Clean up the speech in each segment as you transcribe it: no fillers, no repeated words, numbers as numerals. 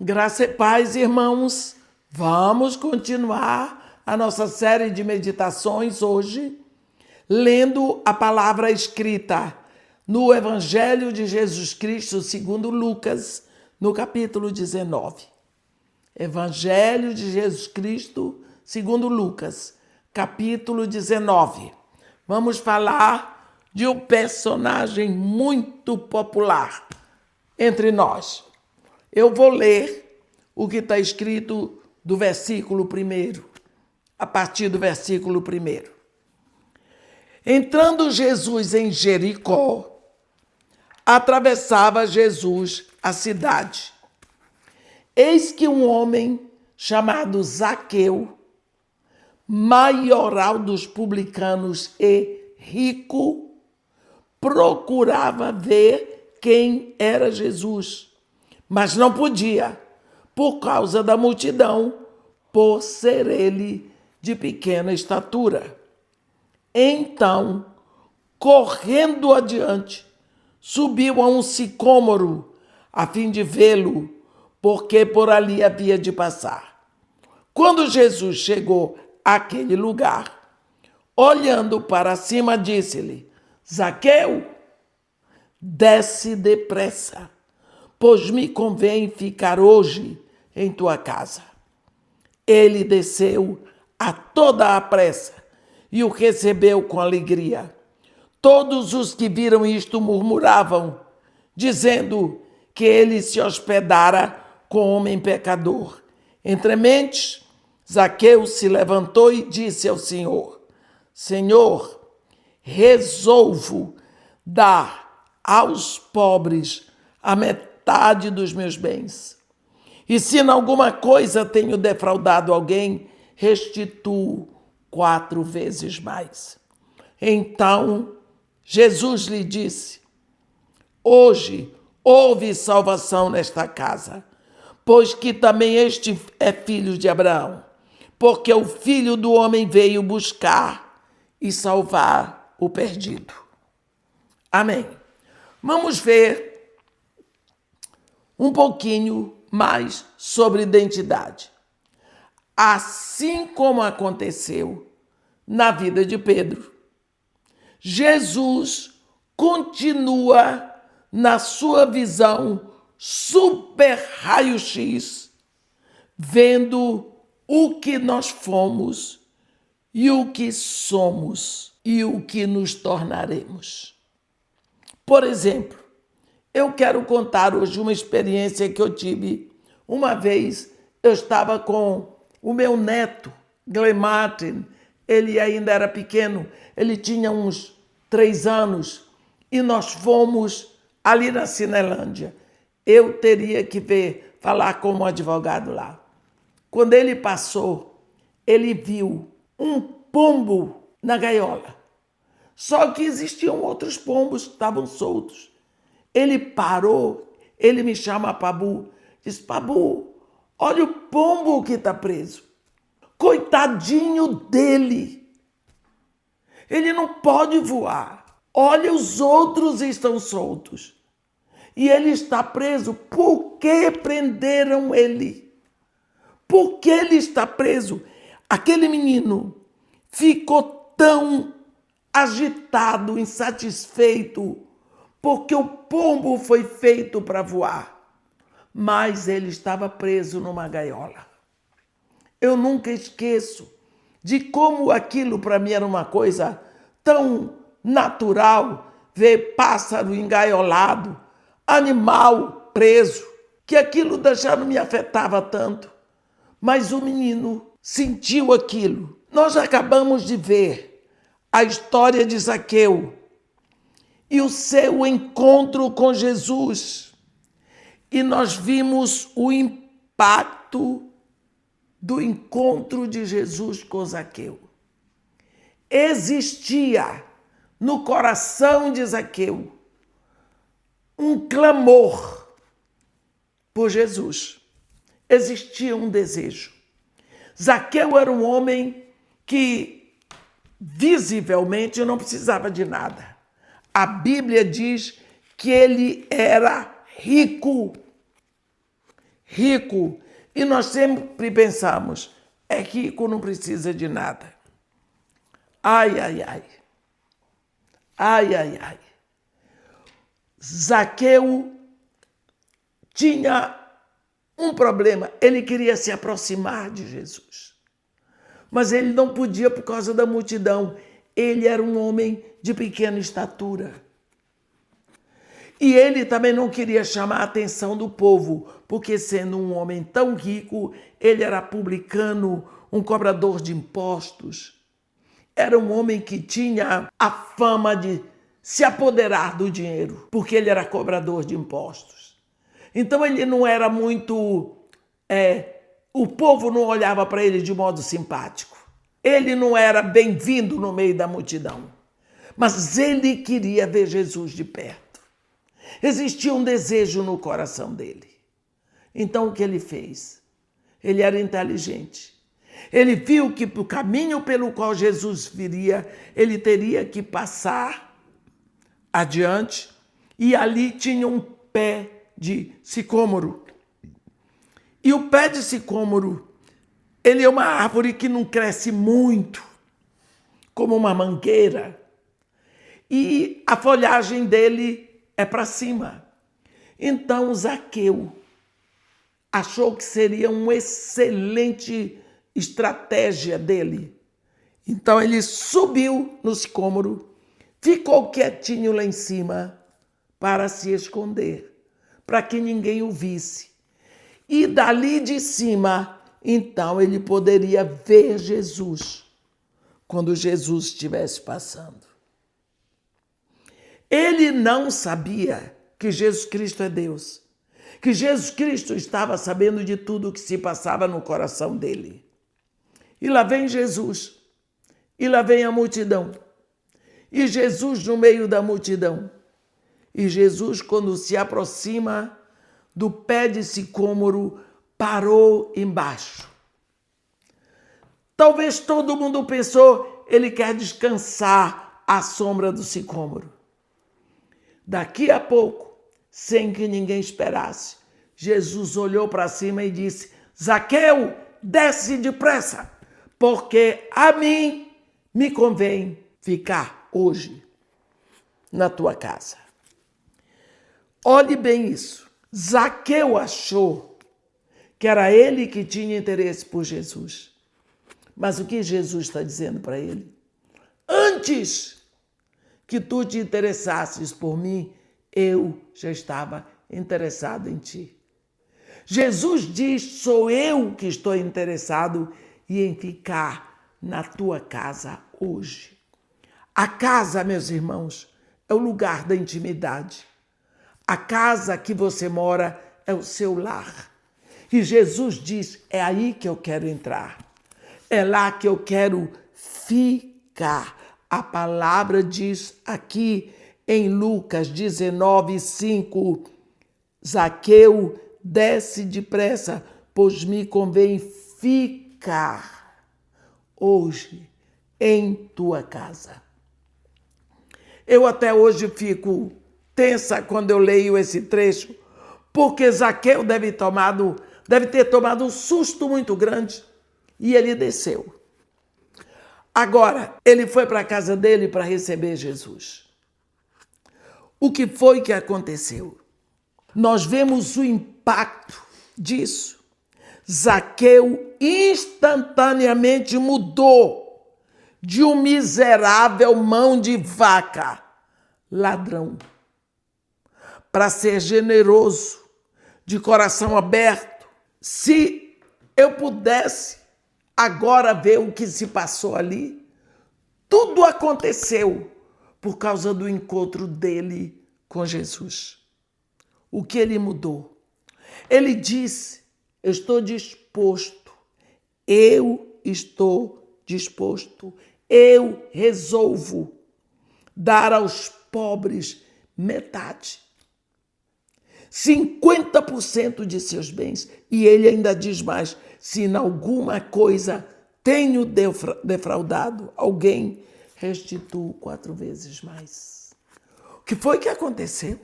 Graça e paz, irmãos. Vamos continuar a nossa série de meditações hoje, lendo a palavra escrita no Evangelho de Jesus Cristo segundo Lucas, no capítulo 19. Evangelho de Jesus Cristo segundo Lucas, capítulo 19. Vamos falar de um personagem muito popular entre nós. Eu vou ler o que está escrito do versículo 1, a partir do versículo 1. Entrando Jesus em Jericó, atravessava Jesus a cidade. Eis que um homem chamado Zaqueu, maioral dos publicanos e rico, procurava ver quem era Jesus, mas não podia, por causa da multidão, por ser ele de pequena estatura. Então, correndo adiante, subiu a um sicômoro, a fim de vê-lo, porque por ali havia de passar. Quando Jesus chegou àquele lugar, olhando para cima, disse-lhe: Zaqueu, desce depressa, pois me convém ficar hoje em tua casa. Ele desceu a toda a pressa e o recebeu com alegria. Todos os que viram isto murmuravam, dizendo que ele se hospedara com homem pecador. Entre mentes, Zaqueu se levantou e disse ao Senhor: Senhor, resolvo dar aos pobres a metade dos meus bens. E se em alguma coisa tenho defraudado alguém, restituo 4 vezes mais. Então Jesus lhe disse: Hoje houve salvação nesta casa, pois que também este é filho de Abraão, porque o Filho do Homem veio buscar e salvar o perdido. Amém. Vamos ver um pouquinho mais sobre identidade. Assim como aconteceu na vida de Pedro, Jesus continua na sua visão super raio-x, vendo o que nós fomos e o que somos e o que nos tornaremos. Por exemplo, eu quero contar hoje uma experiência que eu tive. Uma vez eu estava com o meu neto, Glenn Martin, ele ainda era pequeno, ele tinha uns 3 anos, e nós fomos ali na Cinelândia. Eu teria que falar com um advogado lá. Quando ele passou, ele viu um pombo na gaiola. Só que existiam outros pombos que estavam soltos. Ele parou, ele me chama Pabu, diz: Pabu, olha o pombo que está preso. Coitadinho dele. Ele não pode voar. Olha, os outros estão soltos. E ele está preso. Por que prenderam ele? Por que ele está preso? Aquele menino ficou tão agitado, insatisfeito, porque o pombo foi feito para voar, mas ele estava preso numa gaiola. Eu nunca esqueço de como aquilo para mim era uma coisa tão natural, ver pássaro engaiolado, animal preso, que aquilo já não me afetava tanto. Mas o menino sentiu aquilo. Nós acabamos de ver a história de Zaqueu e o seu encontro com Jesus. E nós vimos o impacto do encontro de Jesus com Zaqueu. Existia no coração de Zaqueu um clamor por Jesus. Existia um desejo. Zaqueu era um homem que visivelmente não precisava de nada. A Bíblia diz que ele era rico. rico, e nós sempre pensamos, é rico, não precisa de nada. Ai, ai, ai. Ai, ai, ai. Zaqueu tinha um problema, ele queria se aproximar de Jesus, mas ele não podia por causa da multidão. Ele era um homem de pequena estatura. E ele também não queria chamar a atenção do povo, porque sendo um homem tão rico, ele era publicano, um cobrador de impostos. Era um homem que tinha a fama de se apoderar do dinheiro, porque ele era cobrador de impostos. Então ele não era muito... o povo não olhava para ele de modo simpático. Ele não era bem-vindo no meio da multidão. Mas ele queria ver Jesus de perto. Existia um desejo no coração dele. Então o que ele fez? Ele era inteligente. Ele viu que o caminho pelo qual Jesus viria, ele teria que passar adiante, e ali tinha um pé de sicômoro. E o pé de sicômoro, ele é uma árvore que não cresce muito, como uma mangueira, e a folhagem dele é para cima. Então Zaqueu achou que seria uma excelente estratégia dele. Então ele subiu no sicômoro, ficou quietinho lá em cima para se esconder, para que ninguém o visse. E dali de cima, então ele poderia ver Jesus quando Jesus estivesse passando. Ele não sabia que Jesus Cristo é Deus, que Jesus Cristo estava sabendo de tudo o que se passava no coração dele. E lá vem Jesus, e lá vem a multidão, e Jesus no meio da multidão. E Jesus, quando se aproxima do pé de sicômoro, parou embaixo. Talvez todo mundo pensou, ele quer descansar à sombra do sicômoro. Daqui a pouco, sem que ninguém esperasse, Jesus olhou para cima e disse: Zaqueu, desce depressa, porque a mim me convém ficar hoje na tua casa. Olhe bem isso. Zaqueu achou que era ele que tinha interesse por Jesus. Mas o que Jesus está dizendo para ele? Antes que tu te interessasses por mim, eu já estava interessado em ti. Jesus diz, sou eu que estou interessado em ficar na tua casa hoje. A casa, meus irmãos, é o lugar da intimidade. A casa que você mora é o seu lar. E Jesus diz, é aí que eu quero entrar. É lá que eu quero ficar. A palavra diz aqui em Lucas 19:5, Zaqueu, desce depressa, pois me convém ficar hoje em tua casa. Eu até hoje fico tensa quando eu leio esse trecho, porque Zaqueu deve ter tomado um susto muito grande e ele desceu. Agora, ele foi para a casa dele para receber Jesus. O que foi que aconteceu? Nós vemos o impacto disso. Zaqueu instantaneamente mudou de um miserável mão de vaca, ladrão, para ser generoso, de coração aberto. Se eu pudesse agora ver o que se passou ali, tudo aconteceu por causa do encontro dele com Jesus. O que ele mudou? Ele disse, eu estou disposto, eu resolvo dar aos pobres metade. 50% de seus bens. E ele ainda diz mais, se em alguma coisa tenho defraudado alguém, restituo 4 vezes mais. O que foi que aconteceu?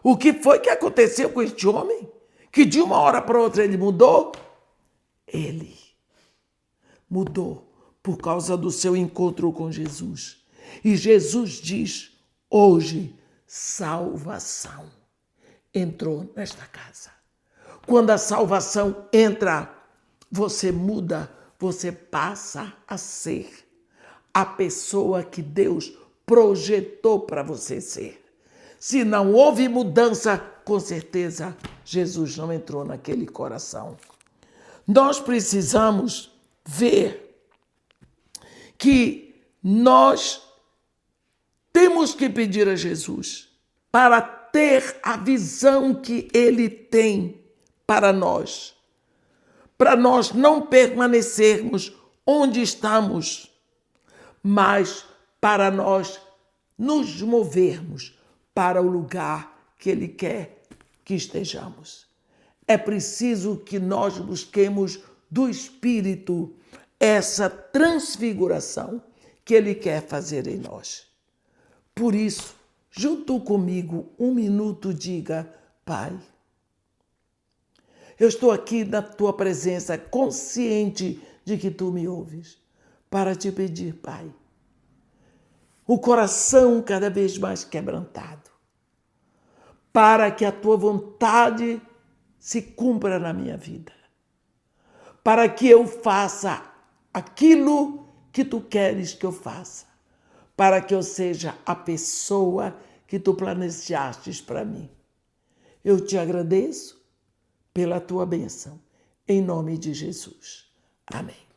O que foi que aconteceu com este homem que de uma hora para outra ele mudou? Ele mudou por causa do seu encontro com Jesus. E Jesus diz, hoje, salvação entrou nesta casa. Quando a salvação entra, você muda, você passa a ser a pessoa que Deus projetou para você ser. Se não houve mudança, com certeza Jesus não entrou naquele coração. Nós precisamos ver que nós temos que pedir a Jesus para ter a visão que Ele tem para nós não permanecermos onde estamos, mas para nós nos movermos para o lugar que Ele quer que estejamos. É preciso que nós busquemos do Espírito essa transfiguração que Ele quer fazer em nós. Por isso, junto comigo, 1 minuto, diga, Pai, eu estou aqui na Tua presença, consciente de que Tu me ouves, para Te pedir, Pai, o coração cada vez mais quebrantado, para que a Tua vontade se cumpra na minha vida, para que eu faça aquilo que Tu queres que eu faça, para que eu seja a pessoa que Tu planejastes para mim. Eu Te agradeço pela Tua bênção, em nome de Jesus. Amém.